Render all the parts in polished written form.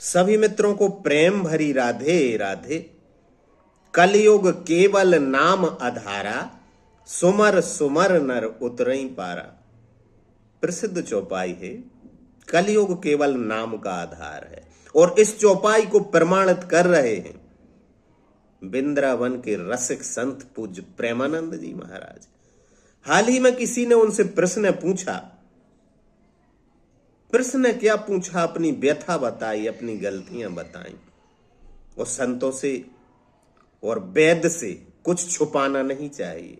सभी मित्रों को प्रेम भरी राधे राधे। कलयुग केवल नाम आधारा, सुमर सुमर नर उतरई पारा। प्रसिद्ध चौपाई है। कलयुग केवल नाम का आधार है और इस चौपाई को प्रमाणित कर रहे हैं वृंदावन के रसिक संत पूज्य प्रेमानंद जी महाराज। हाल ही में किसी ने उनसे प्रश्न पूछा। प्रश्न क्या पूछा? अपनी व्यथा बताई, अपनी गलतियां बताई। और संतों से और वेद से कुछ छुपाना नहीं चाहिए।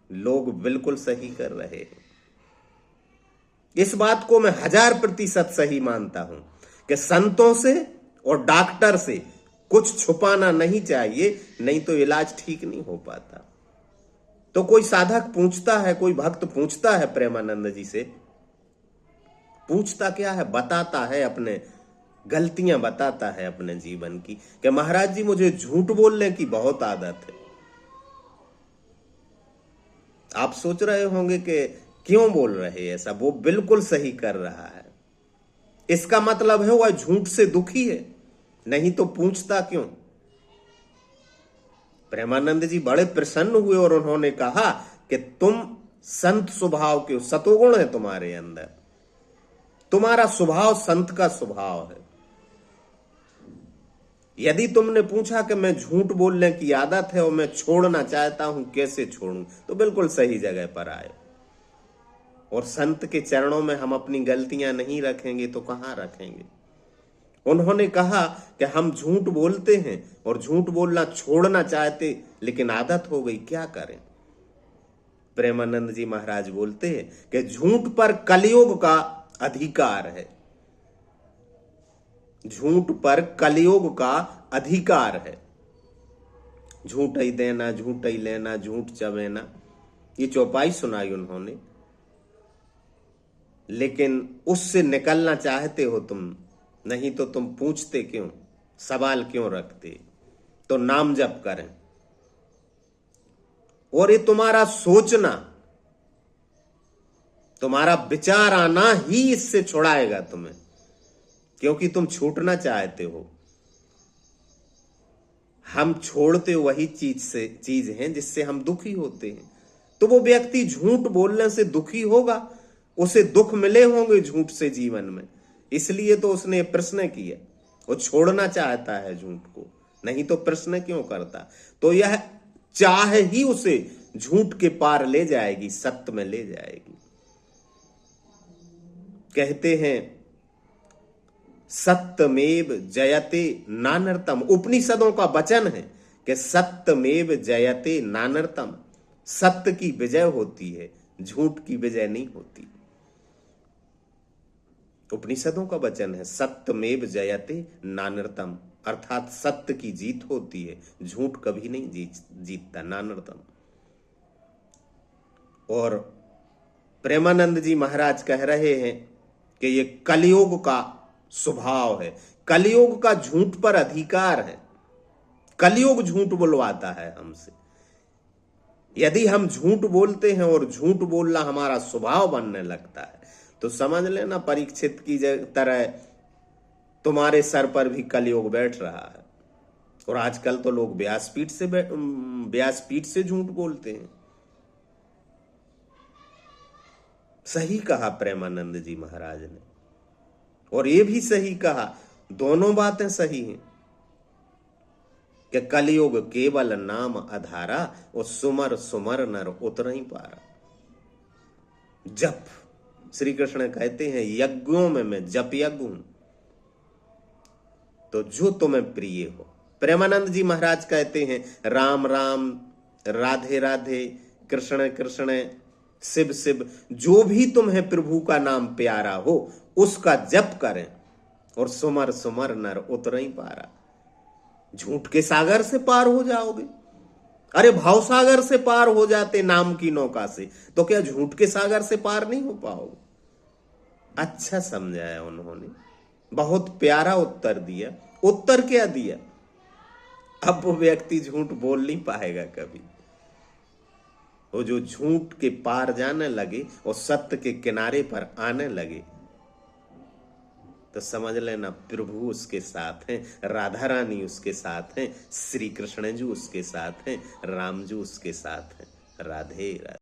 लोग बिल्कुल सही कर रहे हैं। इस बात को मैं 1000% सही मानता हूं कि संतों से और डॉक्टर से कुछ छुपाना नहीं चाहिए, नहीं तो इलाज ठीक नहीं हो पाता। तो कोई साधक पूछता है, कोई भक्त पूछता है प्रेमानंद जी से, पूछता क्या है? बताता है अपने गलतियां, बताता है अपने जीवन की कि महाराज जी मुझे झूठ बोलने की बहुत आदत है। आप सोच रहे होंगे कि क्यों बोल रहे हैं ऐसा? वो बिल्कुल सही कर रहा है। इसका मतलब है वह झूठ से दुखी है, नहीं तो पूछता क्यों? प्रेमानंद जी बड़े प्रसन्न हुए और उन्होंने कहा कि तुम संत स्वभाव के, सतोगुण है तुम्हारे अंदर, तुम्हारा स्वभाव संत का स्वभाव है। यदि तुमने पूछा कि मैं झूठ बोलने की आदत है और मैं छोड़ना चाहता हूं, कैसे छोड़ूं, तो बिल्कुल सही जगह पर आए। और संत के चरणों में हम अपनी गलतियां नहीं रखेंगे तो कहां रखेंगे? उन्होंने कहा कि हम झूठ बोलते हैं और झूठ बोलना छोड़ना चाहते, लेकिन आदत हो गई, क्या करें? प्रेमानंद जी महाराज बोलते हैं कि झूठ पर कलयुग का अधिकार है। झूठ पर कलयुग का अधिकार है। झूठ ही देना, झूठ ही लेना, झूठ चबेना, ये चौपाई सुनाई उन्होंने। लेकिन उससे निकलना चाहते हो तुम, नहीं तो तुम पूछते क्यों, सवाल क्यों रखते? तो नाम जप करें। और ये तुम्हारा सोचना, तुम्हारा विचार आना ही इससे छुड़ाएगा तुम्हें, क्योंकि तुम छूटना चाहते हो। हम छोड़ते वही चीज हैं जिससे हम दुखी होते हैं। तो वो व्यक्ति झूठ बोलने से दुखी होगा, उसे दुख मिले होंगे झूठ से जीवन में, इसलिए तो उसने प्रश्न किया। वो छोड़ना चाहता है झूठ को, नहीं तो प्रश्न क्यों करता? तो यह चाह ही उसे झूठ के पार ले जाएगी, सत्य में ले जाएगी। कहते हैं सत्यमेव जयते नानर्तम। उपनिषदों का वचन है कि सत्यमेव जयते नानर्तम। सत्य की विजय होती है, झूठ की विजय नहीं होती। उपनिषदों का वचन है सत्यमेव जयते नानर्तम, अर्थात सत्य की जीत होती है, झूठ कभी नहीं जीतता, नानर्तम। और प्रेमानंद जी महाराज कह रहे हैं कि ये कलयुग का स्वभाव है। कलयुग का झूठ पर अधिकार है। कलयुग झूठ बुलवाता है हमसे। यदि हम झूठ बोलते हैं और झूठ बोलना हमारा स्वभाव बनने लगता है, तो समझ लेना परीक्षित की तरह तुम्हारे सर पर भी कलयुग बैठ रहा है। और आजकल तो लोग व्यासपीठ से झूठ बोलते हैं। सही कहा प्रेमानंद जी महाराज ने, और ये भी सही कहा, दोनों बातें सही हैं कि कलयुग केवल नाम आधारा और सुमर सुमर नर उतरई पारा। जप, श्री कृष्ण कहते हैं यज्ञों में मैं जप यज्ञ हूं, तो जो तुम्हें प्रिय हो। प्रेमानंद जी महाराज कहते हैं राम राम, राधे राधे, कृष्ण कृष्ण, शिव शिव, जो भी तुम्हें प्रभु का नाम प्यारा हो उसका जप करें, और सुमर सुमर नर उतरई पारा। झूठ के सागर से पार हो जाओगे। अरे भाव सागर से पार हो जाते नाम की नौका से, तो क्या झूठ के सागर से पार नहीं हो पाओगे? अच्छा समझाया उन्होंने, बहुत प्यारा उत्तर दिया। उत्तर क्या दिया? अब वो व्यक्ति झूठ बोल नहीं पाएगा कभी। वो जो झूठ के पार जाने लगे और सत्य के किनारे पर आने लगे, तो समझ लेना प्रभु उसके साथ हैं, राधा रानी उसके साथ हैं, श्री कृष्ण जी उसके साथ हैं, राम जी उसके साथ हैं। राधे राधे।